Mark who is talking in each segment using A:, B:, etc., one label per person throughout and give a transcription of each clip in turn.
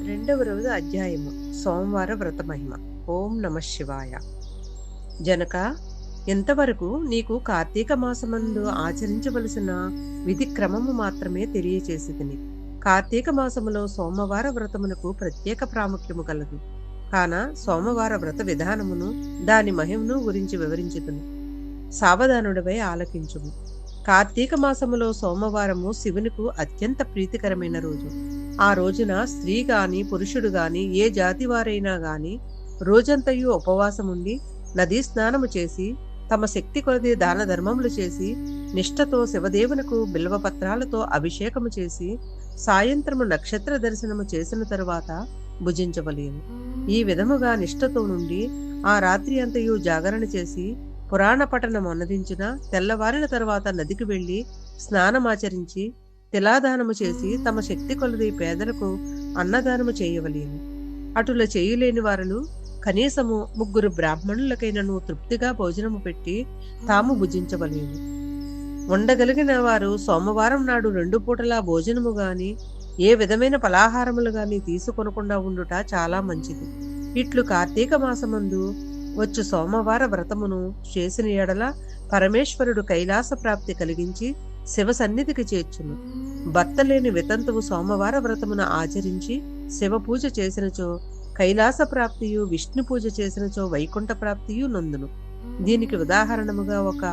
A: రెండవ రోజు అధ్యాయము సోమవార వ్రత మహిమ. ఓం నమ శివాయ. జనక, ఇంతవరకు నీకు కార్తీక మాసమందు ఆచరించవలసిన విధి క్రమము మాత్రమే తెలియచేసితిని. కార్తీక మాసములో సోమవార వ్రతమునకు ప్రత్యేక ప్రాముఖ్యము కలదు. కాన సోమవార వ్రత విధానమును దాని మహిమను గురించి వివరించుతును. సావధానుడివై ఆలకించుము. కార్తీక మాసములో సోమవారము శివునికు అత్యంత ప్రీతికరమైన రోజు. ఆ రోజున స్త్రీ గాని పురుషుడు గాని ఏ జాతి వారైనా గాని రోజంతయు ఉపవాసముండి నదీ స్నానము చేసి తమ శక్తి కొలది దాన ధర్మములు చేసి నిష్ఠతో శివదేవునకు బిల్వపత్రాలతో అభిషేకము చేసి సాయంత్రము నక్షత్ర దర్శనము చేసిన తరువాత భుజించవలేను. ఈ విధముగా నిష్ఠతో నుండి ఆ రాత్రి అంతయు జాగరణ చేసి పురాణ పఠనం అన్నదించిన తెల్లవారిన తరువాత నదికి వెళ్లి స్నానమాచరించి తిలాదానము చేసి తమ శక్తి కొలది పేదలకు అన్నదానము చేయవలేను. అటుల చేయలేని వారులు కనీసము 3 బ్రాహ్మణులకైనను తృప్తిగా భోజనము పెట్టి తాము భుజించవలేను. ఉండగలిగిన వారు సోమవారం నాడు 2 పూటలా భోజనము గాని ఏ విధమైన పలాహారములు గాని తీసుకొనకుండా ఉండుట చాలా మంచిది. ఇట్లు కార్తీక మాసమందు వచ్చు సోమవార వ్రతమును చేసిన ఎడల పరమేశ్వరుడు కైలాస ప్రాప్తి కలిగించి శివ సన్నిధికి చేర్చును. భర్త లేని వితంతువు సోమవార వ్రతమును ఆచరించి శివ పూజ చేసినచో కైలాస ప్రాప్తియు, విష్ణు పూజ చేసినచో వైకుంఠ ప్రాప్తియు నొందును. దీనికి ఉదాహరణముగా ఒక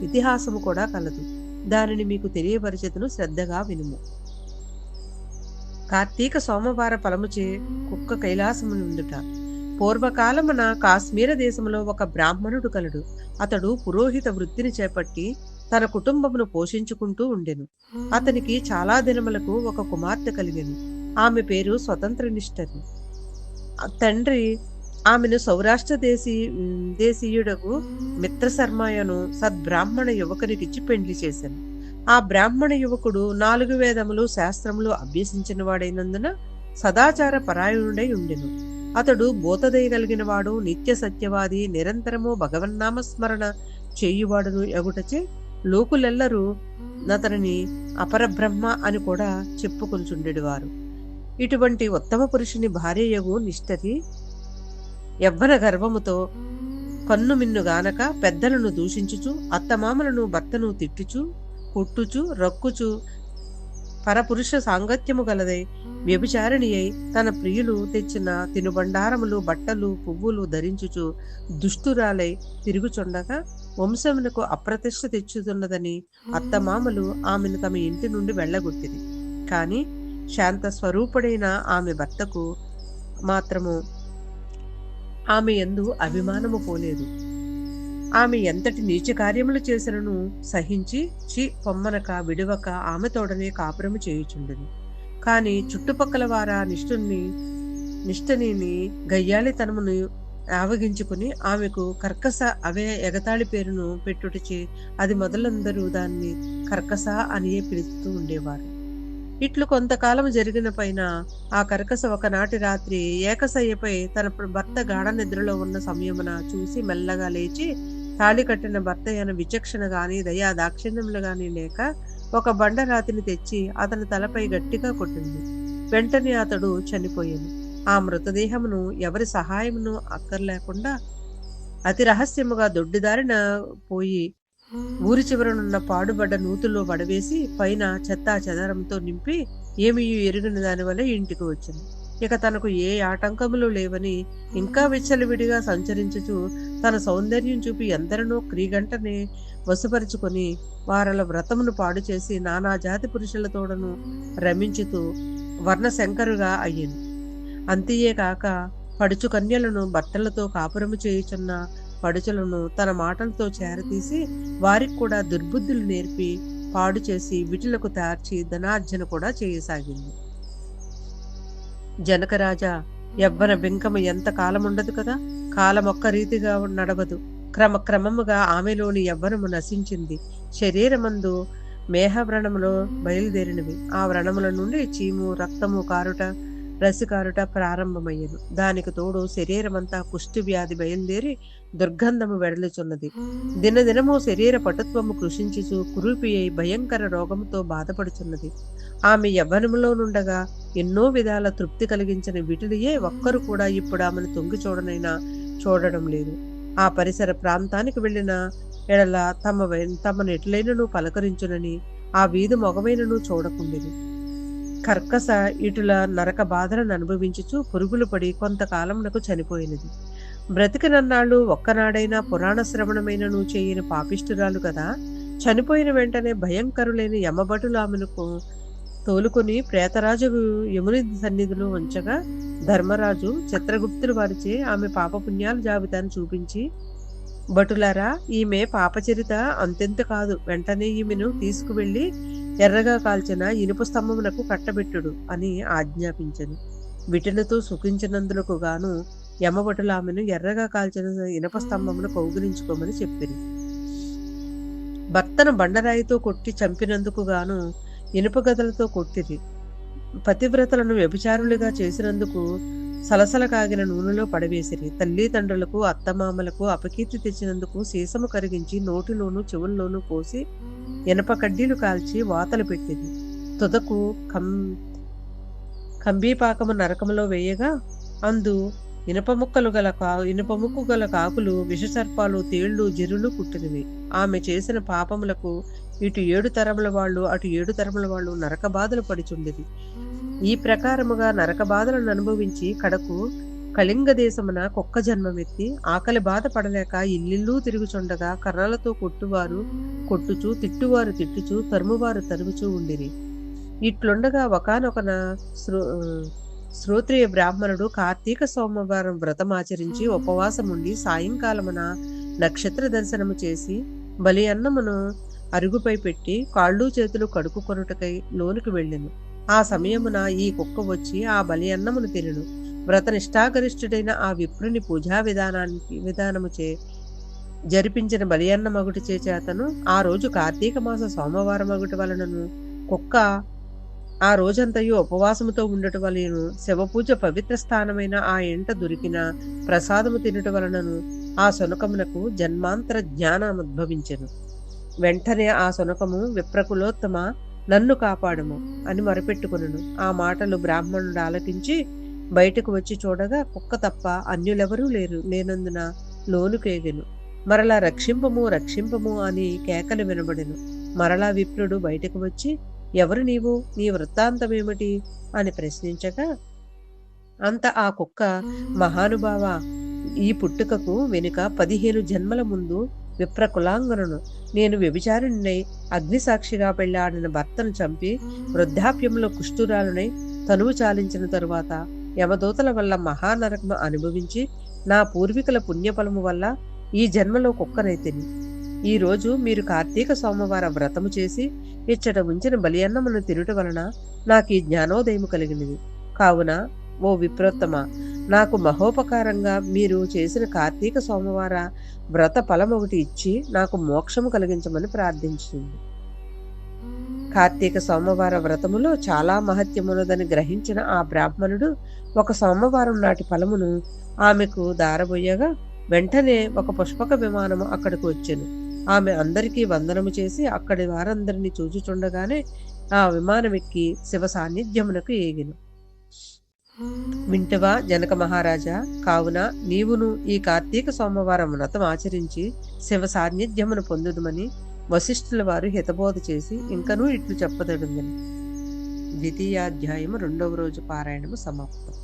A: ఇతిహాసము కూడా కలదు. దానిని మీకు తెలియపరిచెదను, శ్రద్ధగా వినుము. కార్తీక సోమవార ఫలముచే కుక్క కైలాసము నుండుట. పూర్వకాలమున కాశ్మీర దేశంలో ఒక బ్రాహ్మణుడు కలడు. అతడు పురోహిత వృత్తిని చేపట్టి తన కుటుంబమును పోషించుకుంటూ ఉండెను. అతనికి చాలా దినములకు ఒక కుమార్తె కలిగెను. ఆమె పేరు స్వతంత్రనిష్టని. తండ్రి ఆమెను సౌరాష్ట్ర దేశీయుడకు మిత్రశర్మయను సద్బ్రాహ్మణ యువకునికిచ్చి పెండ్లి చేశాను. ఆ బ్రాహ్మణ యువకుడు 4 వేదములు శాస్త్రములు అభ్యసించిన వాడైనందున సదాచార పరాయణుడై ఉండెను. అతడు బోధదయగలిగిన వాడు, నిత్య సత్యవాది, నిరంతరము భగవన్నామస్మరణ చేయువాడును ఎగుటచే లోకులెల్లరూ అతనిని అపరబ్రహ్మ అని కూడా చెప్పుకొనుచుండెడివారు. ఇటువంటి ఉత్తమ పురుషుని భార్యయగు నిష్ఠరి యవ్వన గర్వముతో పన్ను మిన్నుగానక పెద్దలను దూషించుచు అత్తమామలను భర్తను తిట్టుచు కొట్టుచు రక్కుచు పరపురుష సాంగత్యము గలదై వ్యభిచారిణి అయి తన ప్రియులు తెచ్చిన తినుబండారములు, బట్టలు, పువ్వులు ధరించుచు దుష్టురాలై తిరుగుచుండగా వంశమునకు అప్రతిష్ట తెచ్చుతున్నదని అత్తమామలు ఆమెను తమ ఇంటి నుండి వెళ్ళగొట్టింది. కాని శాంత స్వరూపుడైన ఆమె భర్తకు మాత్రము ఆమె యందు అభిమానము పోలేదు. ఆమె ఎంతటి నీచ కార్యములు చేసినను సహించి పొమ్మనక విడువక ఆమెతోడనే కాపురము చేయుచుండెను. కాని చుట్టుపక్కల వారా నిష్టని గయ్యాళితనమును ఆవగించుకుని ఆమెకు కర్కస అవే ఎగతాళి పేరును పెట్టుటచే అది మొదలందరూ దాన్ని కర్కస అనియే పిలుస్తూ ఉండేవారు. ఇట్లు కొంతకాలం జరిగిన పైన ఆ కర్కస ఒకనాటి రాత్రి ఏకశయ్యపై తన భర్త గాఢ నిద్రలో ఉన్న సమయమున చూసి మెల్లగా లేచి తాళి కట్టిన భర్త అయిన విచక్షణ గాని దయా దాక్షిణ్యములు గాని లేక ఒక బండరాతిని తెచ్చి అతని తలపై గట్టిగా కొట్టింది. వెంటనే అతడు చనిపోయాను. ఆ మృతదేహమును ఎవరి సహాయమును అక్కర్లేకుండా అతి రహస్యముగా దొడ్డిదారిన పోయి ఊరి చివరనున్న పాడుబడ్డ నూతుల్లో పడవేసి పైన చెత్తా చెదారంతో నింపి ఏమీ ఎరుగని దాని వల్ల ఇంటికి వచ్చింది. ఇక తనకు ఏ ఆటంకములు లేవని ఇంకా విచ్చలవిడిగా సంచరించుచు తన సౌందర్యం చూపి ఎందరినో క్రీగంటనే వశపరుచుకొని వారల వ్రతమును పాడు చేసి నానా జాతి పురుషులతోడను రమించుతూ వర్ణశంకరుగా అయ్యింది. అంతియే కాక పడుచు కన్యలను భర్తలతో కాపురము చేయుచున్న పడుచులను తన మాటలతో చేరతీసి వారికి కూడా దుర్బుద్ధులు నేర్పి పాడు చేసి విటులకు తార్చి ధనార్జన కూడా చేయసాగింది. జనకరాజా, యవ్వన బింకము ఎంత కాలముండదు కదా. కాలమొక్క రీతిగా నడవదు. క్రమక్రమముగా ఆమెలోని యవ్వనము నశించింది. శరీరమందు మేహ వ్రణములో బయలుదేరినవి. ఆ వ్రణముల నుండి చీము, రక్తము కారుట, రసికారుట ప్రారంభమయ్యను. దానికి తోడు శరీరమంతా కుష్టి వ్యాధి బయలుదేరి దుర్గంధము వెడలుచున్నది. దినదినము శరీర పటుత్వము కృషించుచు కురూపి అయి భయంకర రోగముతో బాధపడుచున్నది. ఆమె యవ్వనములో నుండగా ఎన్నో విధాల తృప్తి కలిగించిన విటులియే ఒక్కరు కూడా ఇప్పుడు ఆమెను తొంగి చూడనైనా చూడడం లేదు. ఆ పరిసర ప్రాంతానికి వెళ్లిన ఎడల తమను ఎట్లైనను పలకరించునని ఆ వీధి మొగమైనను చూడకుండేది. కర్కస ఇటుల నరక బాధలను అనుభవించుచు పురుగులు పడి కొంతకాలమునకు చనిపోయినది. బ్రతికినన్నాళ్ళు ఒక్కనాడైనా పురాణ శ్రవణమైనను చేయని పాపిష్టురాలు కదా. చనిపోయిన వెంటనే భయంకరులైన యమభటులు ఆమెను తోలుకొని ప్రేతరాజు యముని సన్నిధిలో ఉంచగా ధర్మరాజు చిత్రగుప్తుడు వారిచే ఆమె పాపపుణ్యాల జాబితాను చూపించి, భటులారా, ఈమె పాపచరిత అంతెంత కాదు, వెంటనే ఈమెను తీసుకువెళ్లి ఎర్రగా కాల్చిన ఇనుప స్తంభమునకు కట్టబెట్టుడు అని ఆజ్ఞాపించను. విటులతో సుఖించినందులకు గాను యమభటులు ఆమెను ఎర్రగా కాల్చిన ఇనుప స్తంభమును కౌగిలించుకోమని చెప్పింది. భర్తను బండరాయితో కొట్టి చంపినందుకు గాను ఇనుప గదలతో కొట్టిరి. పతివ్రతలను వ్యభిచారులుగా చేసినందుకు సలసల కాగిన నూనెలో పడవేసిరి. తల్లిదండ్రులకు అత్తమామలకు అపకీర్తి తెచ్చినందుకు సీసము కరిగించి నోటిలోనూ చెవుల్లోనూ పోసి ఇనప కడ్డీలు కాల్చి వాతలు పెట్టింది. తుదకు కంబీపాకము నరకములో వేయగా అందు ఇనుప ముక్కు గల కాకులు, విషసర్పాలు, తేళ్లు, జిరులు పుట్టినవి. ఆమె చేసిన పాపములకు ఇటు 7 తరముల వాళ్ళు అటు 7 తరముల వాళ్ళు నరక బాధలు పడిచుండేది. ఈ ప్రకారముగా నరక బాధలను అనుభవించి కడకు కళింగ దేశమున కుక్క జన్మమెత్తి ఆకలి బాధ పడలేక ఇల్లిల్లు తిరుగుచుండగా కర్రలతో కొట్టుచు తిట్టువారు తిట్టుచు తరుమువారు తరుముచూ ఉండిరి. ఇట్లుండగా ఒకానొకన శ్రోత్రియ బ్రాహ్మణుడు కార్తీక సోమవారం వ్రతమాచరించి ఉపవాసముండి సాయంకాలమున నక్షత్ర దర్శనము చేసి బలి అన్నమును అరుగుపై పెట్టి కాళ్ళు చేతులు కడుక్కుకొనుటకై లోనికి వెళ్ళెను. ఆ సమయమున ఈ కుక్క వచ్చి ఆ బలి అన్నమును తినెను. వ్రతనిష్టాగరిష్ఠుడైన ఆ విప్రుని పూజా విధానముచే జరిపించిన బలి అన్న మగుటి చేతను ఆ రోజు కార్తీక మాస సోమవారం మగుటి వలనను కుక్క ఆ రోజంతయు ఉపవాసముతో ఉండట వలన శివపూజ పవిత్ర స్థానమైన ఆ ఎంట దొరికిన ప్రసాదము తినట వలనను ఆ శునకమునకు జన్మాంతర జ్ఞానముద్భవించెను. వెంటనే ఆ శునకము, విప్రకులోత్తమ, నన్ను కాపాడము అని మొరపెట్టుకొనెను. ఆ మాటలు బ్రాహ్మణుడు ఆలకించి బయటకు వచ్చి చూడగా కుక్క తప్ప అన్యులెవరూ లేనందున లోనుకేగెను. మరలా రక్షింపము రక్షింపము అని కేకలు వినబడెను. మరలా విప్రుడు బయటకు వచ్చి, ఎవరు నీవు, నీ వృత్తాంతమేమిటి అని ప్రశ్నించగా అంత ఆ కుక్క, మహానుభావ, ఈ పుట్టుకకు వెనుక 15 జన్మల ముందు విప్ర కులాంగనను నేను వ్యభిచారిణినై అగ్నిసాక్షిగా పెళ్లాడిన భర్తను చంపి వృద్ధాప్యంలో కుష్ఠురాలునై తనువు చాలించిన తరువాత యమదూతల వల్ల మహానరకము అనుభవించి నా పూర్వీకుల పుణ్యఫలము వల్ల ఈ జన్మలో కుక్కనైతిని. ఈ రోజు మీరు కార్తీక సోమవార వ్రతము చేసి ఇచ్చట ఉంచిన బలి అన్నమును తినుట వలన నాకు ఈ జ్ఞానోదయము కలిగినది. కావున ఓ విప్రోత్తమ, నాకు మహోపకారంగా మీరు చేసిన కార్తీక సోమవార వ్రత ఫలమొకటి ఇచ్చి నాకు మోక్షము కలిగించమని ప్రార్థించింది. కార్తీక సోమవార వ్రతములో చాలా మహత్యమున్నదని గ్రహించిన ఆ బ్రాహ్మణుడు ఒక సోమవారం నాటి ఫలమును ఆమెకు దారబోయగా వెంటనే ఒక పుష్పక విమానము అక్కడికి వచ్చెను. ఆమె అందరికీ వందనము చేసి అక్కడి వారందరినీ చూచుచుండగానే ఆ విమానమెక్కి శివ సాన్నిధ్యమునకు ఏగెను. వింటవా జనక మహారాజా, కావున నీవును ఈ కార్తీక సోమవారం వ్రతం ఆచరించి శివ సాన్నిధ్యమును పొందుదుమని వశిష్ఠుల వారు హితబోధ చేసి ఇంకనూ ఇట్లు చెప్పదడుందని. ద్వితీయాధ్యాయము 2వ రోజు పారాయణము సమాప్తం.